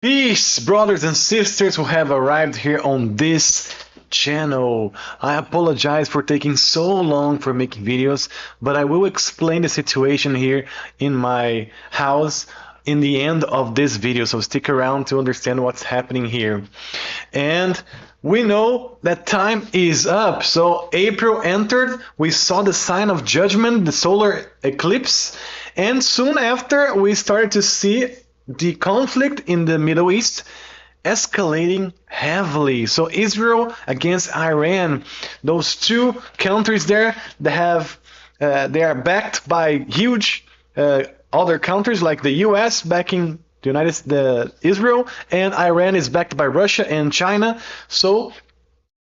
Peace, brothers and sisters who have arrived here on this channel. I apologize for taking so long for making videos, but I will explain the situation here in my house in the end of this video, so stick around to understand what's happening here. And we know that time is up, so April entered, we saw the sign of judgment, the solar eclipse, and soon after we started to see the conflict in the Middle East escalating heavily. So Israel against Iran, those two countries there that have they are backed by huge other countries like the US backing the Israel, and Iran is backed by Russia and China. So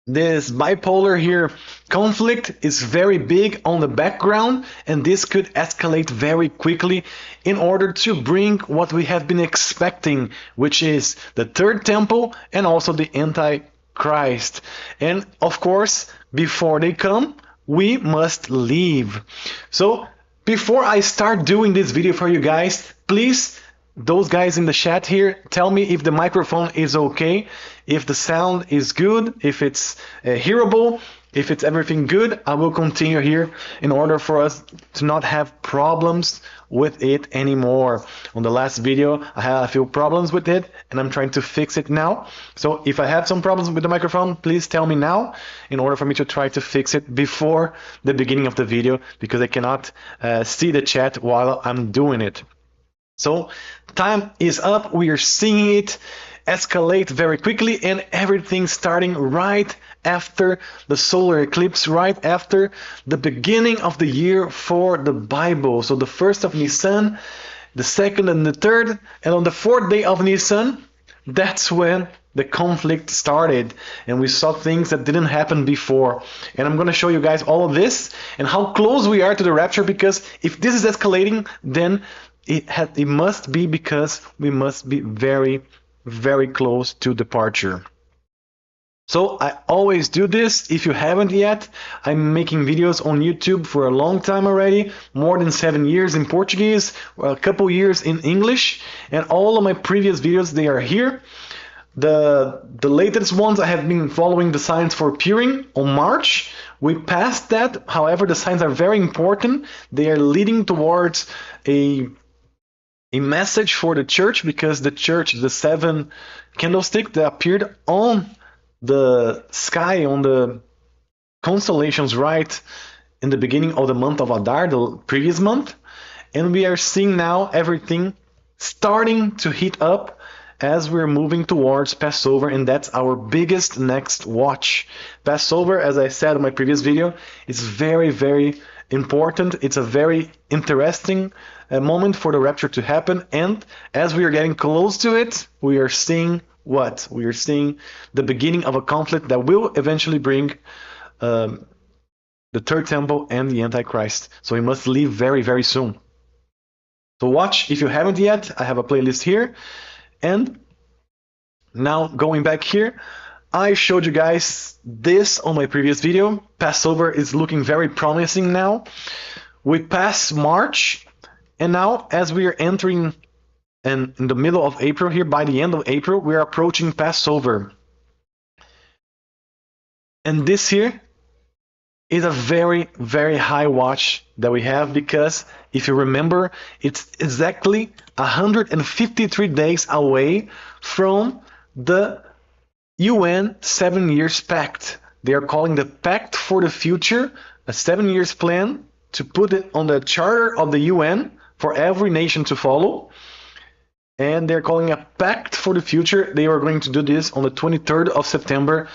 this bipolar here conflict is very big on the background, and this could escalate very quickly in order to bring what we have been expecting, which is the third temple and also the Antichrist. And of course, before they come, we must leave. So before I start doing this video for you guys, please, those guys in the chat here, tell me if the microphone is okay, if the sound is good, if it's hearable, if it's everything good. I will continue here in order for us to not have problems with it anymore. On the last video, I had a few problems with it, and I'm trying to fix it now. So if I have some problems with the microphone, please tell me now in order for me to try to fix it before the beginning of the video, because I cannot see the chat while I'm doing it. So time is up. We are seeing it escalate very quickly, and everything starting right after the solar eclipse, right after the beginning of the year for the Bible. So the first of Nisan, the second and the third, and on the fourth day of Nisan, that's when the conflict started, and we saw things that didn't happen before. And I'm going to show you guys all of this and how close we are to the rapture, because if this is escalating, then it must be because we must be very, very close to departure. So I always do this. If you haven't yet, I'm making videos on YouTube for a long time already, more than 7 years in Portuguese, a couple years in English, and all of my previous videos, they are here. The latest ones, I have been following the signs for Purim on March. We passed that. However, the signs are very important. They are leading towards a message for the church, because the church, the seven candlestick that appeared on the sky, on the constellations right in the beginning of the month of Adar, the previous month, and we are seeing now everything starting to heat up as we're moving towards Passover, and that's our biggest next watch. Passover, as I said in my previous video, is very, very important. It's a very interesting moment for the rapture to happen, and as we are getting close to it, we are seeing what? We are seeing the beginning of a conflict that will eventually bring the third temple and the Antichrist. So we must leave very, very soon. So watch if you haven't yet. I have a playlist here. And now going back here, I showed you guys this on my previous video. Passover is looking very promising now. We passed March, and now as we are entering in the middle of April here, by the end of April, we are approaching Passover. And this here is a very, very high watch that we have, because if you remember, it's exactly 153 days away from the UN 7 years pact. They are calling the pact for the future, a 7 years plan to put it on the charter of the UN for every nation to follow. And they're calling a pact for the future. They are going to do this on the 23rd of September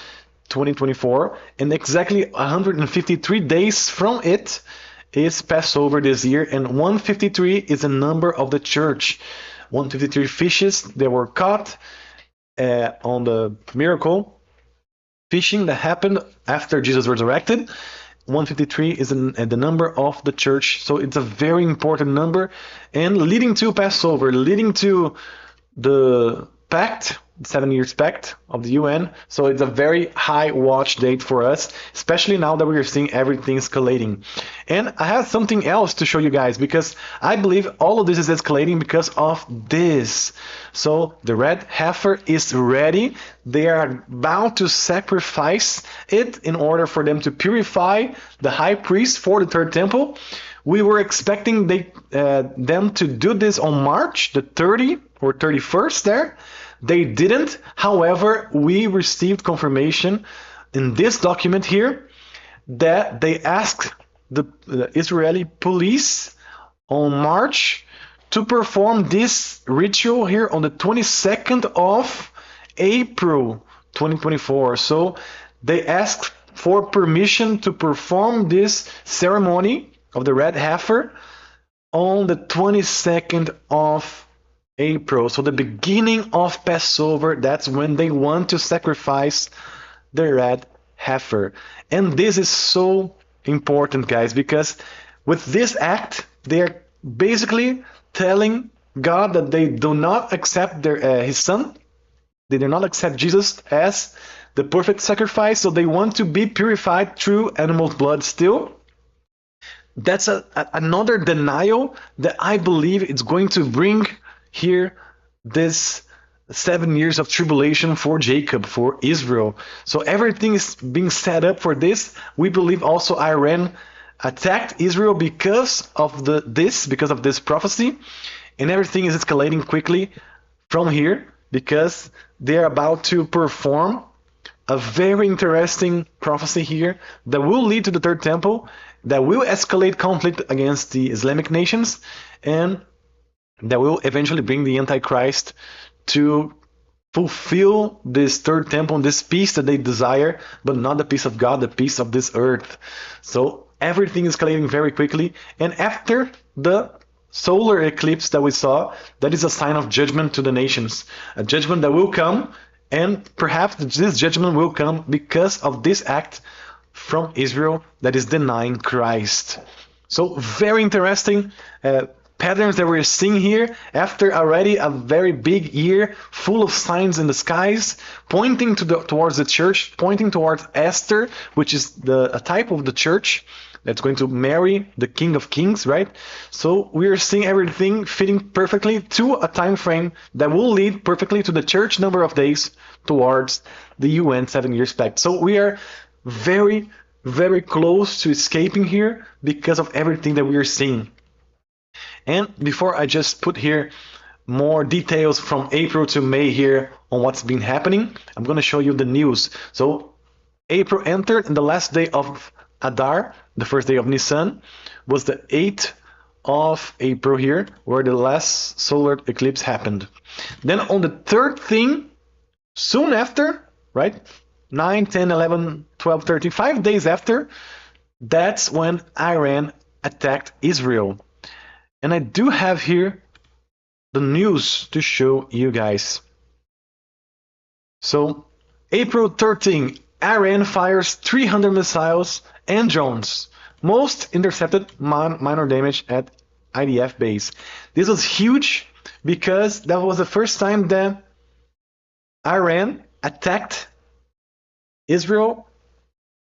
2024, and exactly 153 days from it is Passover this year, and 153 is the number of the church. 153 fishes that were caught on the miracle fishing that happened after Jesus resurrected. 153 is the number of the church, so it's a very important number, and leading to Passover, leading to the pact 7 years pact of the UN. So it's a very high watch date for us, especially now that we are seeing everything escalating. And I have something else to show you guys, because I believe all of this is escalating because of this. So the red heifer is ready. They are about to sacrifice it in order for them to purify the high priest for the third temple. We were expecting them to do this on March the 30th or 31st there. They didn't. However, we received confirmation in this document here that they asked the Israeli police on March to perform this ritual here on the 22nd of April 2024. So they asked for permission to perform this ceremony of the red heifer on the 22nd of April. So the beginning of Passover, that's when they want to sacrifice the red heifer. And this is so important, guys, because with this act, they're basically telling God that they do not accept his son. They do not accept Jesus as the perfect sacrifice, so they want to be purified through animal blood still. That's another denial that I believe it's going to bring here this 7 years of tribulation for Jacob, for Israel. So everything is being set up for this. We believe also Iran attacked Israel because of this prophecy, and everything is escalating quickly from here because they're about to perform a very interesting prophecy here that will lead to the third temple, that will escalate conflict against the Islamic nations, and that will eventually bring the Antichrist to fulfill this third temple and this peace that they desire, but not the peace of God, the peace of this earth. So everything is escalating very quickly. And after the solar eclipse that we saw, that is a sign of judgment to the nations, a judgment that will come, and perhaps this judgment will come because of this act from Israel that is denying Christ. So very interesting patterns that we're seeing here after already a very big year full of signs in the skies, pointing towards the church, pointing towards Esther, which is a type of the church that's going to marry the King of Kings, right? So we are seeing everything fitting perfectly to a time frame that will lead perfectly to the church number of days towards the UN 7 years pact. So we are very, very close to escaping here because of everything that we are seeing. And before I just put here more details from April to May here on what's been happening, I'm going to show you the news. So April entered, and the last day of Adar, the first day of Nisan, was the 8th of April here, where the last solar eclipse happened. Then on the third thing, soon after, right, 9, 10, 11, 12, 13, 5 days after, that's when Iran attacked Israel. And I do have here the news to show you guys. So April 13, Iran fires 300 missiles and drones. Most intercepted, minor damage at IDF base. This was huge because that was the first time that Iran attacked Israel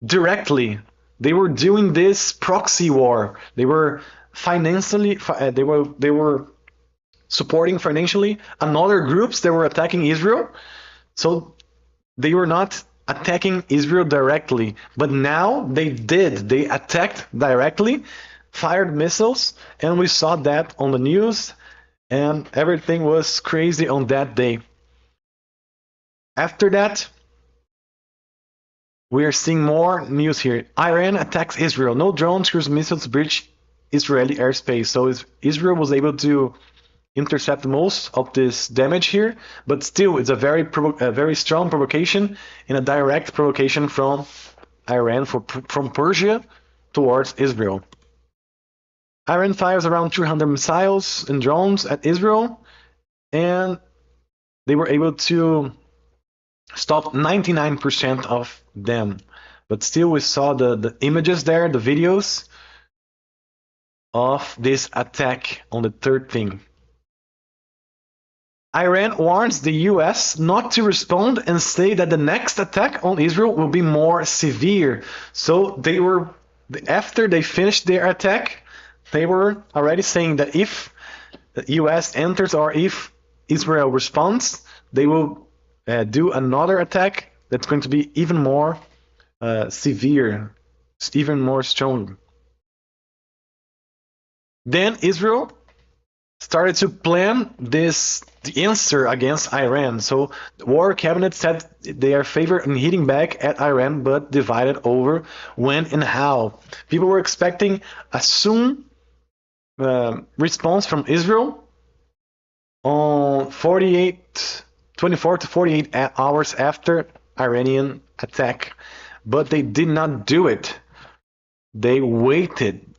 directly. They were doing this proxy war. They were financially, they were supporting financially another groups that were attacking Israel. So they were not attacking Israel directly, but now they did. They attacked directly, fired missiles, and we saw that on the news, and everything was crazy on that day. After that, we are seeing more news here. Iran attacks Israel. No drones, cruise missiles breach Israeli airspace. So Israel was able to intercept most of this damage here, but still it's a very strong provocation and a direct provocation from Iran from Persia towards Israel. Iran fires around 300 missiles and drones at Israel, and they were able to stop 99% of them. But still we saw the images there, the videos of this attack on the third thing. Iran warns the US not to respond and say that the next attack on Israel will be more severe. So they were, after they finished their attack, they were already saying that if the US enters or if Israel responds, they will do another attack that's going to be even more severe, even more strong. Then Israel started to plan the answer against Iran. So the war cabinet said they are favored in hitting back at Iran, but divided over when and how. People were expecting a soon response from Israel on 24 to 48 hours after Iranian attack, but they did not do it. They waited.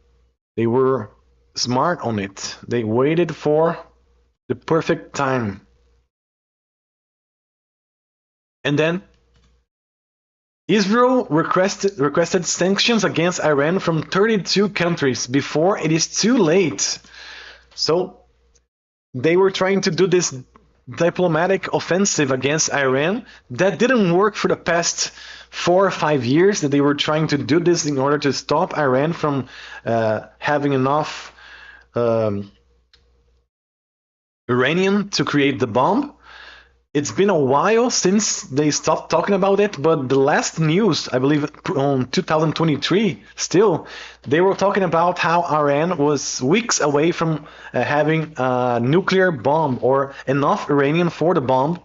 They were smart on it. They waited for the perfect time. And then Israel requested sanctions against Iran from 32 countries before it is too late. So they were trying to do this diplomatic offensive against Iran that didn't work for the past 4 or 5 years, that they were trying to do this in order to stop Iran from having enough uranium to create the bomb. It's been a while since they stopped talking about it, but the last news, I believe on 2023, still, they were talking about how Iran was weeks away from having a nuclear bomb or enough uranium for the bomb.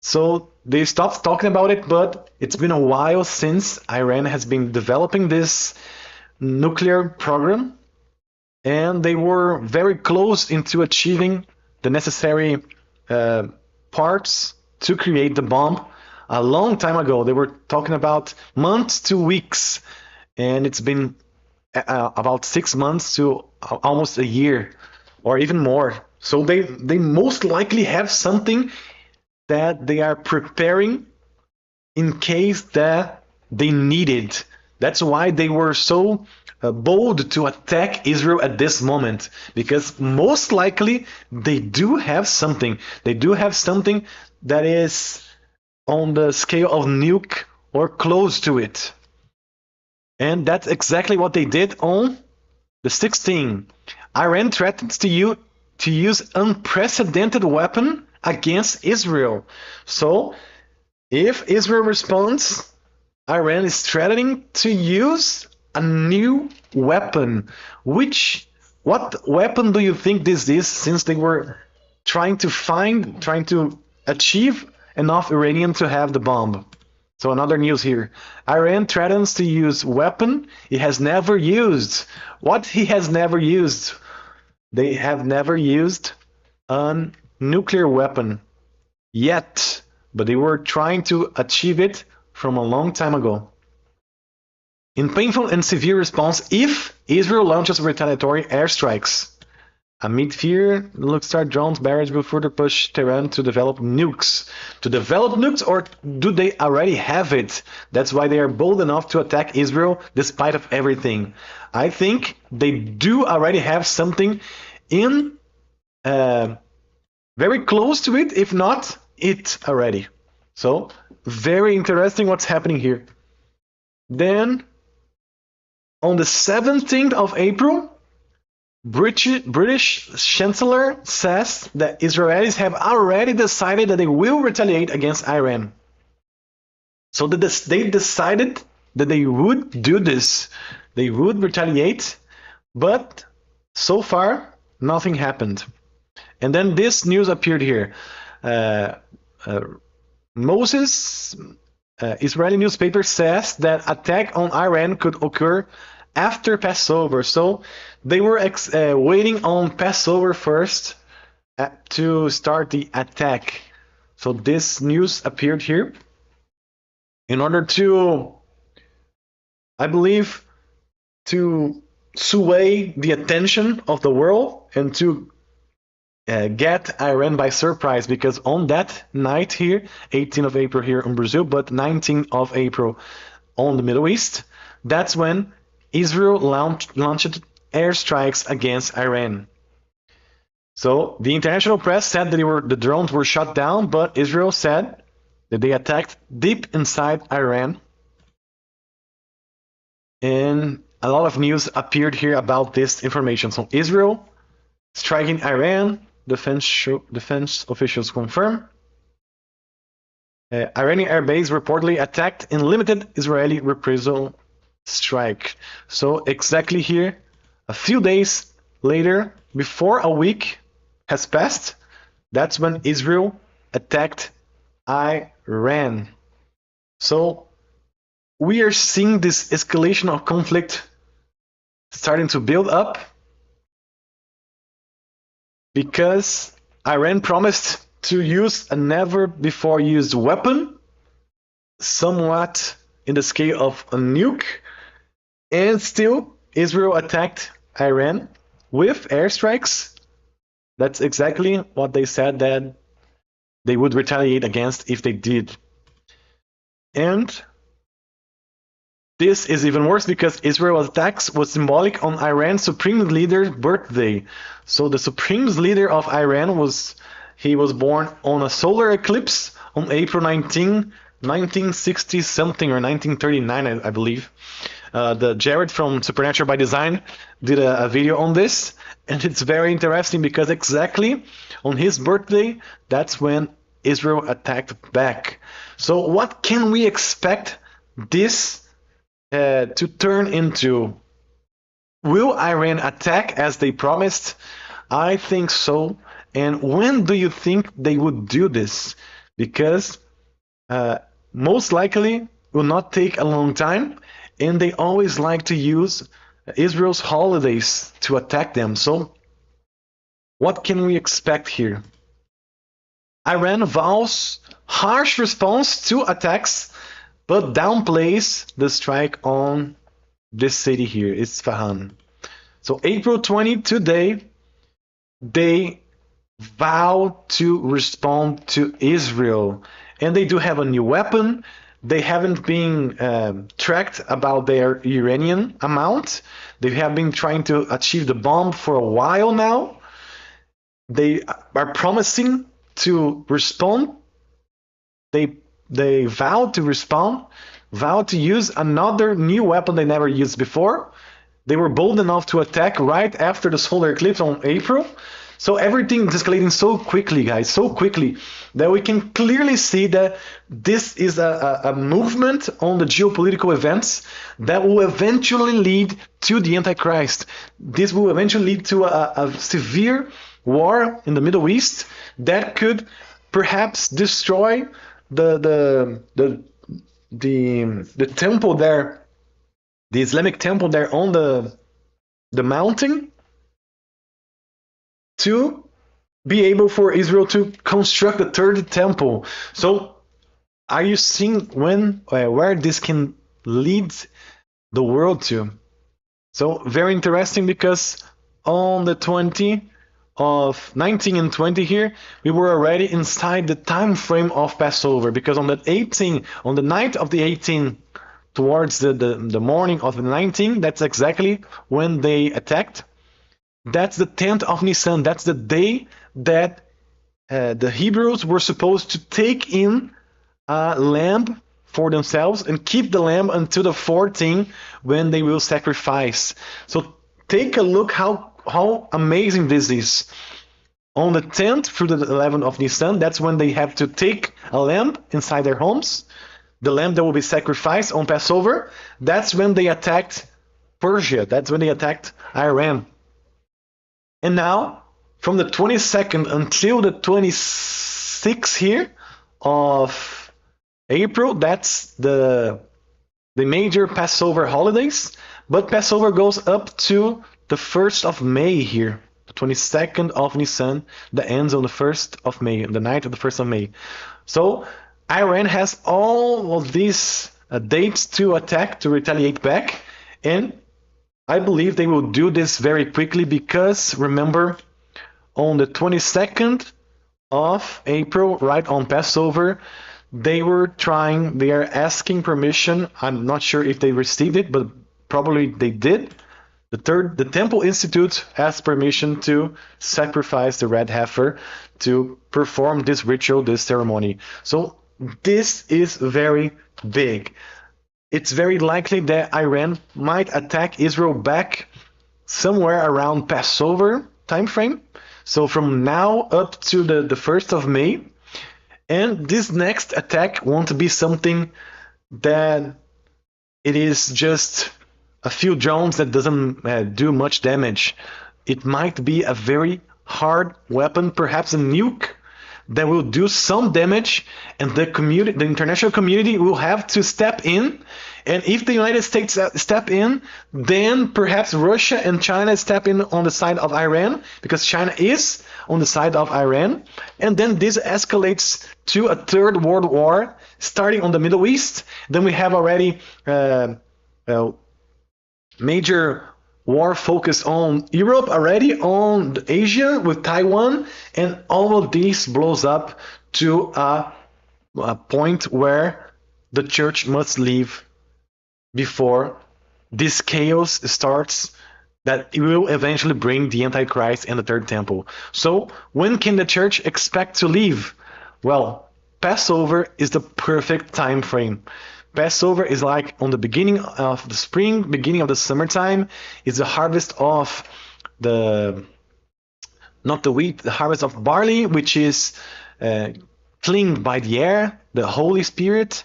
So they stopped talking about it, but it's been a while since Iran has been developing this nuclear program, and they were very close into achieving the necessary parts to create the bomb a long time ago. They were talking about months to weeks, and it's been about 6 months to almost a year or even more. So they most likely have something that they are preparing in case that they need it. That's why they were so bold to attack Israel at this moment, because most likely they do have something. They do have something that is on the scale of nuke or close to it. And that's exactly what they did on the 16th. Iran threatens to use unprecedented weapon against Israel. So if Israel responds, Iran is threatening to use a new weapon. What weapon do you think this is, since they were trying to achieve enough uranium to have the bomb? So another news here. Iran threatens to use weapon it has never used. What he has never used? They have never used a nuclear weapon yet, but they were trying to achieve it from a long time ago. In painful and severe response, if Israel launches retaliatory airstrikes, amid fear, Luxstar drones barrage will further push Tehran to develop nukes. To develop nukes, or do they already have it? That's why they are bold enough to attack Israel despite of everything. I think they do already have something in very close to it, if not it already. So very interesting what's happening here. Then on the 17th of April, British Chancellor says that Israelis have already decided that they will retaliate against Iran. So they decided that they would do this. They would retaliate, but so far nothing happened. And then this news appeared here. Israeli newspaper says that attack on Iran could occur after Passover. So they were waiting on Passover first to start the attack. So this news appeared here in order to, I believe, to sway the attention of the world and to get Iran by surprise, because on that night here, 18th of April here in Brazil, but 19th of April on the Middle East, that's when Israel launched airstrikes against Iran. So the international press said that the drones were shot down, but Israel said that they attacked deep inside Iran. And a lot of news appeared here about this information. So Israel striking Iran, defense officials confirm. Iranian airbase reportedly attacked in limited Israeli reprisal strike. So exactly here, a few days later, before a week has passed, that's when Israel attacked Iran. So we are seeing this escalation of conflict starting to build up because Iran promised to use a never before used weapon, somewhat in the scale of a nuke, and still Israel attacked Iran with airstrikes. That's exactly what they said that they would retaliate against if they did. And this is even worse because Israel's attacks was symbolic on Iran's supreme leader's birthday. So the supreme leader of Iran was born on a solar eclipse on April 19, 1960 something or 1939, I believe. The Jared from Supernatural by Design did a video on this, and it's very interesting because exactly on his birthday, that's when Israel attacked back. So what can we expect this to turn into? Will Iran attack as they promised? I think so. And when do you think they would do this? Because most likely will not take a long time, and they always like to use Israel's holidays to attack them. So what can we expect here? Iran vows harsh response to attacks, but downplays the strike on this city here, Isfahan. So April 20, today, they vow to respond to Israel. And they do have a new weapon. They haven't been tracked about their uranium amount. They have been trying to achieve the bomb for a while now. They are promising to respond. They vow to respond, vow to use another new weapon they never used before. They were bold enough to attack right after the solar eclipse on April. So everything is escalating so quickly, guys, so quickly, that we can clearly see that this is a movement on the geopolitical events that will eventually lead to the Antichrist. This will eventually lead to a severe war in the Middle East that could perhaps destroy the temple there, the Islamic temple there on the mountain, to be able for Israel to construct the third temple. So are you seeing where this can lead the world to? So very interesting, because on the 20 of 19 and 20 here, we were already inside the time frame of Passover, because on the night of the 18, towards the morning of the 19, that's exactly when they attacked. That's the 10th of Nisan. That's the day that the Hebrews were supposed to take in a lamb for themselves and keep the lamb until the 14th, when they will sacrifice. So take a look how amazing this is. On the 10th through the 11th of Nisan, that's when they have to take a lamb inside their homes, the lamb that will be sacrificed on Passover. That's when they attacked Persia. That's when they attacked Iran. And now, from the 22nd until the 26th here of April, that's the major Passover holidays. But Passover goes up to the 1st of May here, the 22nd of Nisan, that ends on the 1st of May, the night of the 1st of May. So Iran has all of these dates to attack, to retaliate back, and I believe they will do this very quickly, because remember, on the 22nd of April, right on Passover, they are asking permission. I'm not sure if they received it, but probably they did, The temple institute has permission to sacrifice the red heifer to perform this ritual, this ceremony. So this is very big. It's very likely that Iran might attack Israel back somewhere around Passover time frame. So from now up to the 1st of May. And this next attack won't be something that it is just a few drones that doesn't do much damage. It might be a very hard weapon, perhaps a nuke, that will do some damage, and the international community will have to step in. And if the United States step in, then perhaps Russia and China step in on the side of Iran, because China is on the side of Iran. And then this escalates to a third world war, starting on the Middle East. Then we have already major war focused on Europe, already on Asia with Taiwan, and all of these blows up to a point where the church must leave before this chaos starts that it will eventually bring the Antichrist and the third temple. So when can the church expect to leave? Well, Passover is the perfect time frame. Passover is like on the beginning of the spring, beginning of the summertime. It's the harvest of not the wheat, the harvest of barley, which is cleaned by the air, the Holy Spirit.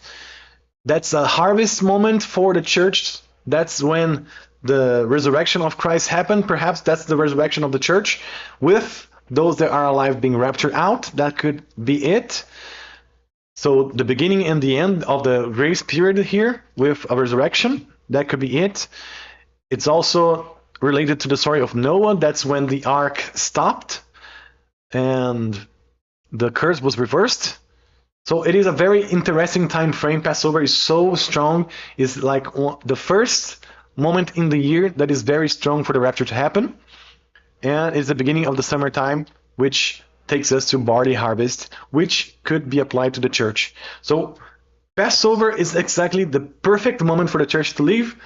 That's a harvest moment for the church. That's when the resurrection of Christ happened. Perhaps that's the resurrection of the church, with those that are alive being raptured out. That could be it. So the beginning and the end of the grace period here with a resurrection, that could be it. It's also related to the story of Noah. That's when the ark stopped and the curse was reversed. So it is a very interesting time frame. Passover is so strong. It's like the first moment in the year that is very strong for the rapture to happen. And it's the beginning of the summertime, which takes us to barley harvest, which could be applied to the church. So Passover is exactly the perfect moment for the church to leave.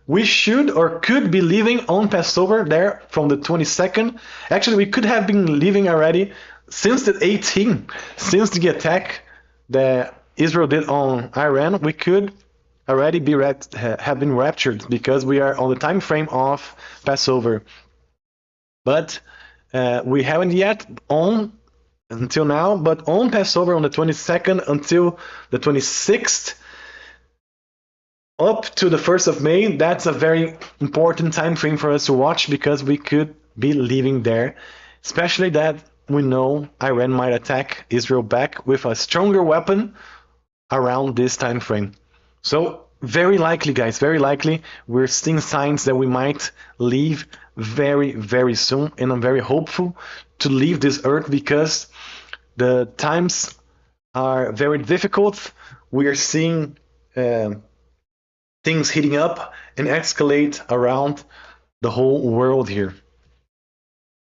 We should or could be leaving on Passover there from the 22nd. Actually, we could have been leaving already since the 18th, since the attack that Israel did on Iran. We could already be have been raptured because we are on the time frame of Passover. But we haven't yet until now, but on Passover on the 22nd until the 26th, up to the 1st of May, that's a very important time frame for us to watch because we could be leaving there, especially that we know Iran might attack Israel back with a stronger weapon around this time frame. So very likely, guys, very likely, we're seeing signs that we might leave very, very soon, and I'm very hopeful to leave this earth because the times are very difficult. We are seeing things heating up and escalate around the whole world here.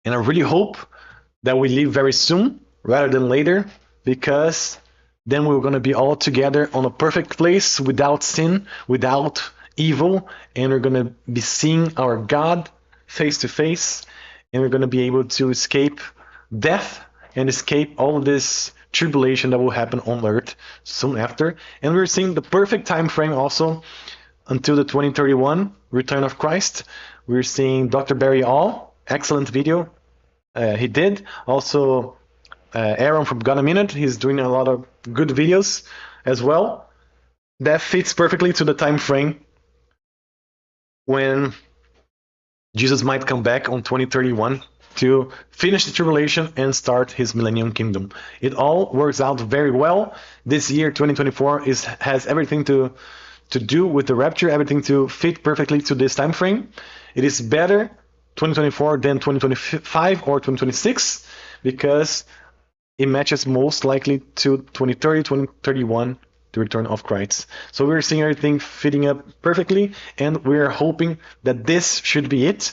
And I really hope that we leave very soon rather than later, because then we're going to be all together on a perfect place without sin, without evil, and we're going to be seeing our God face to face, and we're going to be able to escape death and escape all of this tribulation that will happen on earth soon after. And we're seeing the perfect time frame also until the 2031 return of Christ. We're seeing Dr. Barry All, excellent video he did. Also Aaron from Got a Minute, he's doing a lot of good videos as well. That fits perfectly to the time frame when Jesus might come back on 2031 to finish the tribulation and start his millennium kingdom. It all works out very well. This year, 2024, has everything to do with the rapture, everything to fit perfectly to this time frame. It is better 2024 than 2025 or 2026 because it matches most likely to 2030, 2031, the return of Christ. So we're seeing everything fitting up perfectly, and we're hoping that this should be it.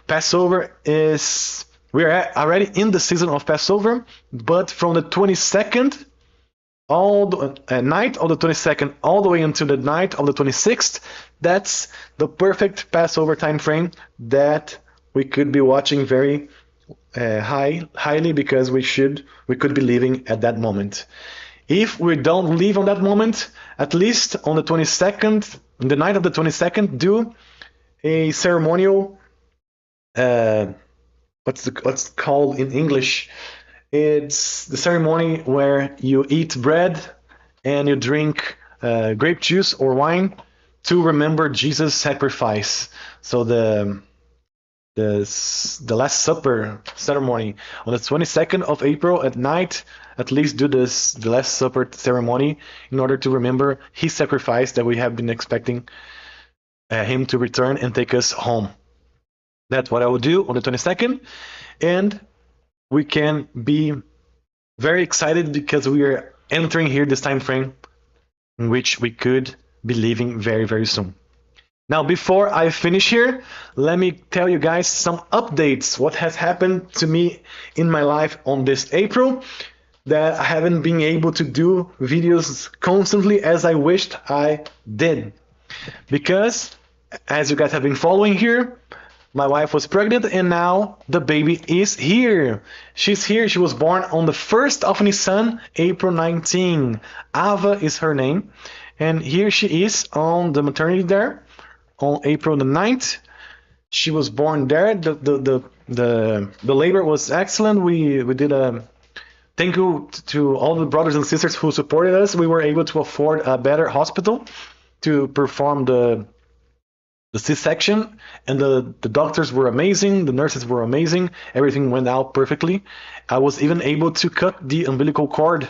Passover is, we're already in the season of Passover, but from the 22nd all the night of the 22nd all the way until the night of the 26th. That's the perfect Passover time frame that we could be watching very highly, because we could be living at that moment. If we don't live on that moment, at least on the 22nd, the night of the 22nd, do a ceremonial, what's called in English? It's the ceremony where you eat bread and you drink grape juice or wine to remember Jesus' sacrifice. So the Last Supper ceremony on the 22nd of April at night, at least do the Last Supper ceremony in order to remember his sacrifice, that we have been expecting him to return and take us home. That's what I will do on the 22nd, and we can be very excited because we are entering here this time frame in which we could be living very, very soon. Now, before I finish here, let me tell you guys some updates, what has happened to me in my life on this April, that I haven't been able to do videos constantly as I wished I did. Because, as you guys have been following here, my wife was pregnant and now the baby is here. She's here. She was born on the 1st of Nisan, April 19. Ava is her name. And here she is on the maternity there on April the 9th. She was born there. The labor was excellent. We did a thank you to all the brothers and sisters who supported us. We were able to afford a better hospital to perform the C-section, and the doctors were amazing, the nurses were amazing, everything went out perfectly. I was even able to cut the umbilical cord,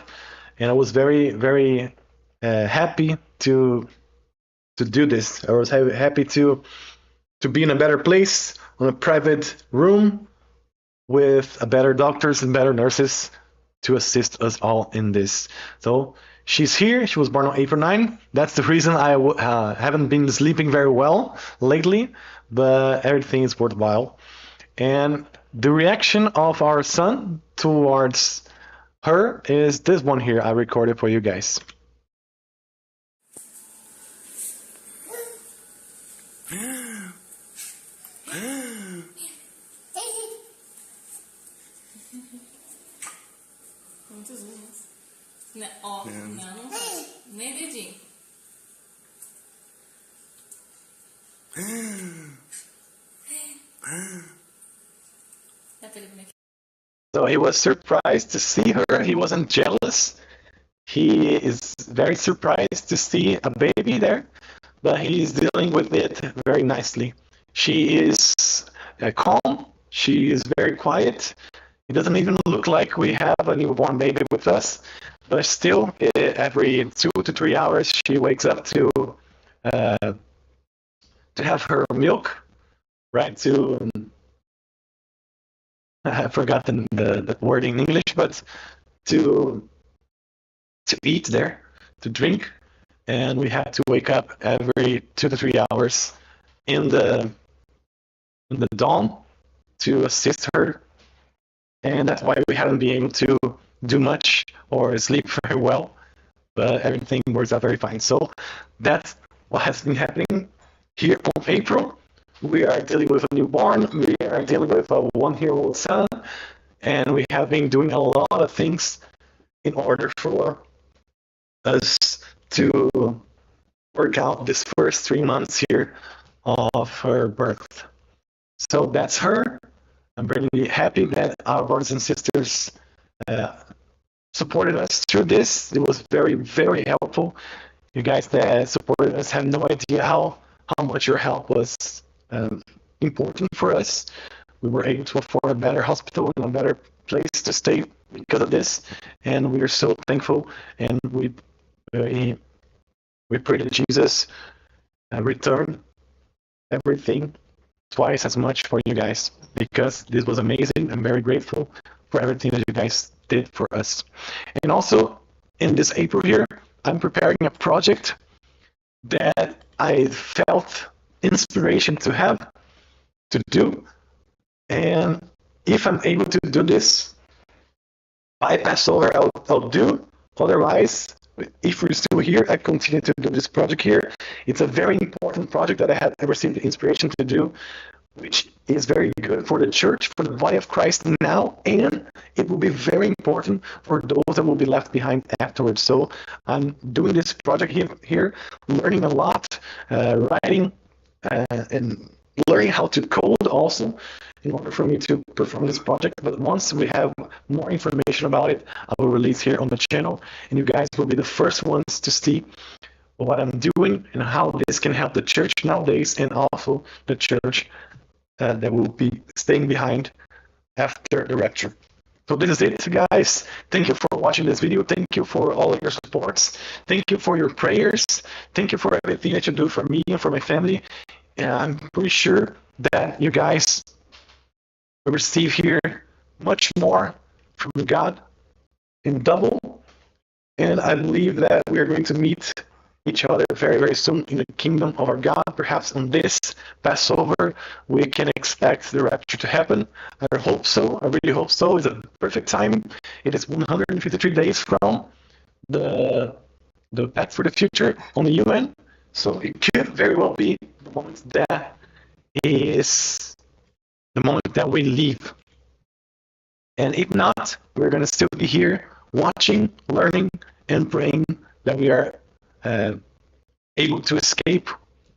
and I was very, very happy to do this. I was happy to be in a better place, on a private room, with a better doctors and better nurses to assist us all in this. So she's here. She was born on April 9. That's the reason I haven't been sleeping very well lately, but everything is worthwhile. And the reaction of our son towards her is this one here I recorded for you guys. Muitos unhas. Ó, não faz. Nem dedinho. So he was surprised to see her. He wasn't jealous. He is very surprised to see a baby there, but he's dealing with it very nicely. She is calm. She is very quiet. It doesn't even look like we have a newborn baby with us, but still, every 2 to 3 hours, she wakes up to have her milk, right? I've forgotten the word in English, but to eat there, to drink, and we have to wake up every 2 to 3 hours in the dawn to assist her. And that's why we haven't been able to do much or sleep very well, but everything works out very fine. So that's what has been happening here on April. We are dealing with a newborn, we are dealing with a 1-year-old son, and we have been doing a lot of things in order for us to work out this first 3 months here of her birth. So that's her. I'm really happy that our brothers and sisters supported us through this. It was very, very helpful. You guys that supported us have no idea how much your help was important for us. We were able to afford a better hospital and a better place to stay because of this, and we are so thankful. And we pray that Jesus return everything twice as much for you guys, because this was amazing. I'm very grateful for everything that you guys did for us. And also, in this April here, I'm preparing a project that I felt inspiration to do. And if I'm able to do this by Passover, I'll do Otherwise, if we're still here, I continue to do this project here. It's a very important project that I have received the inspiration to do, which is very good for the church, for the body of Christ now, and it will be very important for those that will be left behind afterwards. So I'm doing this project here learning a lot, writing, and learning how to code also in order for me to perform this project. But once we have more information about it, I will release here on the channel, and you guys will be the first ones to see what I'm doing and how this can help the church nowadays, and also the church that will be staying behind after the rapture. So this is it, guys. Thank you for watching this video. Thank you for all of your supports. Thank you for your prayers. Thank you for everything that you do for me and for my family. And I'm pretty sure that you guys will receive here much more from God in double. And I believe that we are going to meet each other very, very soon in the kingdom of our God. Perhaps on this Passover, we can expect the rapture to happen. I hope so. I really hope so. It's a perfect time. It is 153 days from the pact for the future on the UN. So it could very well be the moment that is the moment that we leave. And if not, we're going to still be here watching, learning, and praying that we are able to escape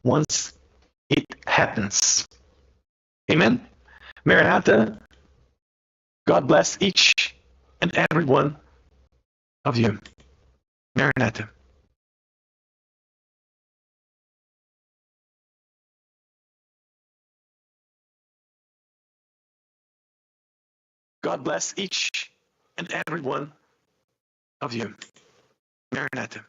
once it happens. Amen. Maranatha, God bless each and every one of you. Maranatha. God bless each and every one of you. Maranatha.